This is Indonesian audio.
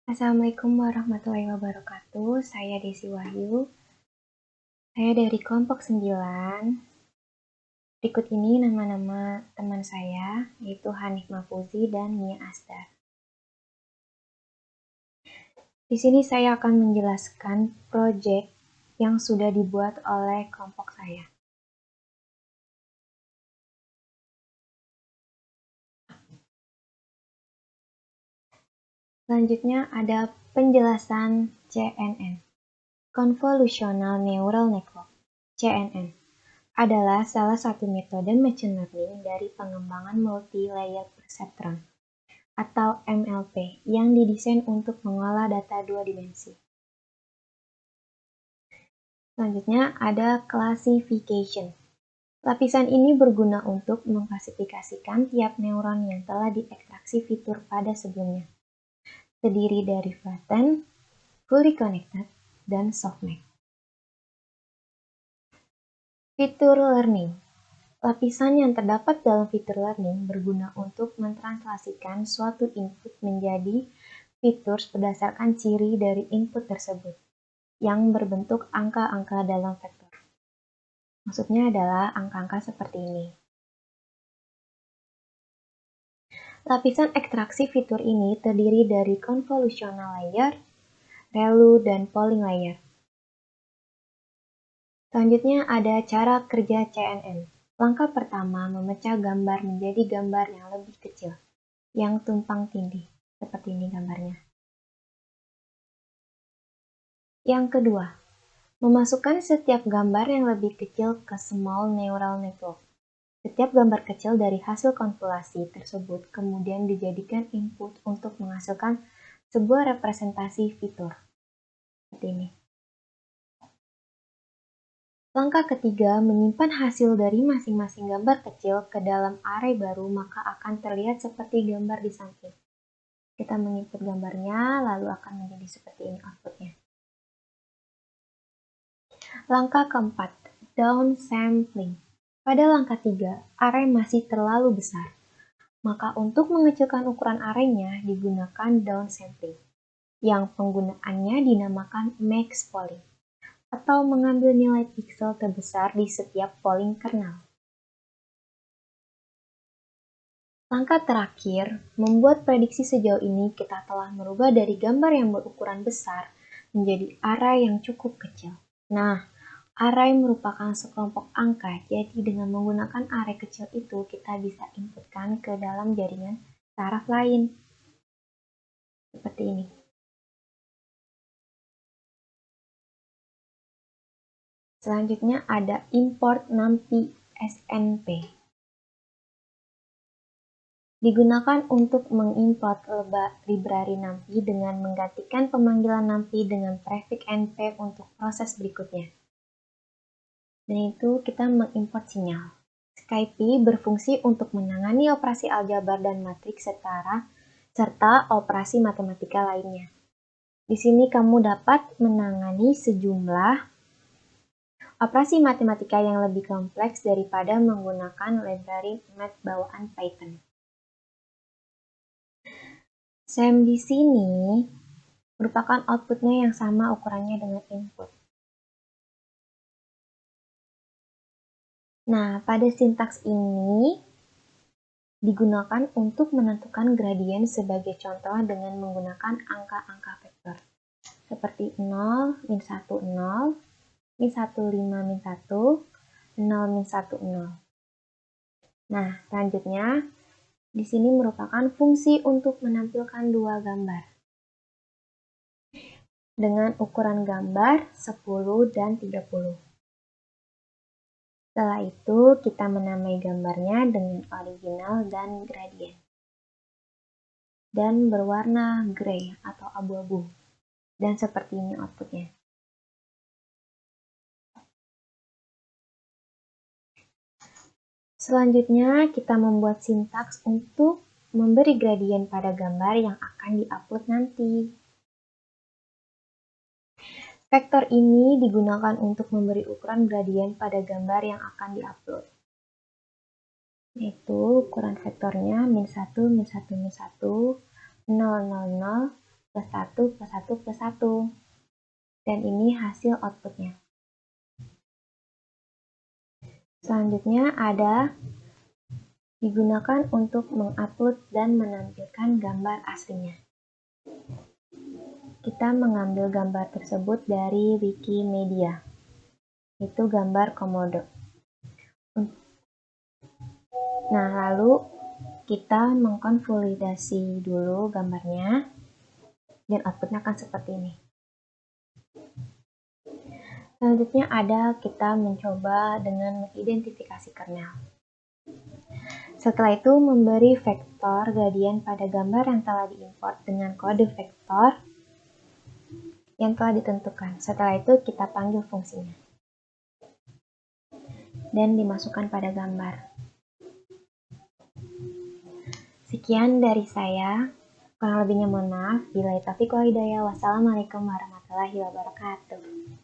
Assalamualaikum warahmatullahi wabarakatuh. Saya Desi Wahyu. Saya dari kelompok 9. Berikut ini nama-nama teman saya, yaitu Hanif Mafuzi dan Mia Asdar. Di sini saya akan menjelaskan proyek yang sudah dibuat oleh kelompok saya. Selanjutnya ada penjelasan CNN, Convolutional Neural Network, CNN. Adalah salah satu metode machine learning dari pengembangan multi-layer perceptron atau MLP yang didesain untuk mengolah data dua dimensi. Selanjutnya ada classification. Lapisan ini berguna untuk mengklasifikasikan tiap neuron yang telah diekstraksi fitur pada sebelumnya. Terdiri dari flattened, fully connected, dan softmax. Fitur learning. Lapisan yang terdapat dalam fitur learning berguna untuk mentranslasikan suatu input menjadi fitur berdasarkan ciri dari input tersebut, yang berbentuk angka-angka dalam vektor. Maksudnya adalah angka-angka seperti ini. Lapisan ekstraksi fitur ini terdiri dari convolutional layer, ReLU, dan polling layer. Selanjutnya ada cara kerja CNN. Langkah pertama, memecah gambar menjadi gambar yang lebih kecil, yang tumpang tindih, seperti ini gambarnya. Yang kedua, memasukkan setiap gambar yang lebih kecil ke small neural network. Setiap gambar kecil dari hasil konvolasi tersebut kemudian dijadikan input untuk menghasilkan sebuah representasi fitur. Seperti ini. Langkah ketiga, menyimpan hasil dari masing-masing gambar kecil ke dalam array baru, maka akan terlihat seperti gambar di samping. Kita menginput gambarnya, lalu akan menjadi seperti ini outputnya. Langkah keempat, downsampling. Pada langkah 3, array masih terlalu besar. Maka untuk mengecilkan ukuran array-nya digunakan downsampling, yang penggunaannya dinamakan max polling, atau mengambil nilai piksel terbesar di setiap polling kernel. Langkah terakhir, membuat prediksi sejauh ini kita telah merubah dari gambar yang berukuran besar menjadi array yang cukup kecil. Nah, array merupakan sekelompok angka, jadi dengan menggunakan array kecil itu kita bisa inputkan ke dalam jaringan saraf lain. Seperti ini. Selanjutnya ada import NumPy SNP. Digunakan untuk mengimport library NumPy dengan menggantikan pemanggilan NumPy dengan prefix NP untuk proses berikutnya. Dan itu kita mengimport sinyal. SkyPy berfungsi untuk menangani operasi aljabar dan matriks serta operasi matematika lainnya. Di sini kamu dapat menangani sejumlah operasi matematika yang lebih kompleks daripada menggunakan library math bawaan Python. SAM di sini merupakan outputnya yang sama ukurannya dengan input. Nah, pada sintaks ini digunakan untuk menentukan gradien sebagai contoh dengan menggunakan angka-angka vektor. Seperti 0, min 1, 0, min 1, 5, min 1, 0, min 1, 0. Nah, selanjutnya, di sini merupakan fungsi untuk menampilkan dua gambar. Dengan ukuran gambar 10 dan 30. Setelah itu, kita menamai gambarnya dengan original dan gradient. Dan berwarna grey atau abu-abu. Dan seperti ini outputnya. Selanjutnya, kita membuat sintaks untuk memberi gradien pada gambar yang akan diupload nanti. Vektor ini digunakan untuk memberi ukuran gradien pada gambar yang akan diupload. Yaitu ukuran vektornya min 1, min 1, min 1, 0, 0, 0, plus 1 plus 1 plus 1. Dan ini hasil outputnya. Selanjutnya ada digunakan untuk mengupload dan menampilkan gambar aslinya. Kita mengambil gambar tersebut dari Wikimedia, itu gambar komodo. Nah, lalu kita mengkonsolidasi dulu gambarnya, dan outputnya akan seperti ini. Selanjutnya ada kita mencoba dengan mengidentifikasi kernel. Setelah itu memberi vektor gradien pada gambar yang telah diimport dengan kode vektor yang telah ditentukan. Setelah itu kita panggil fungsinya dan dimasukkan pada gambar. Sekian dari saya. Kurang lebihnya mohon maaf. Billahi taufiq wal hidayah. Wassalamualaikum warahmatullahi wabarakatuh.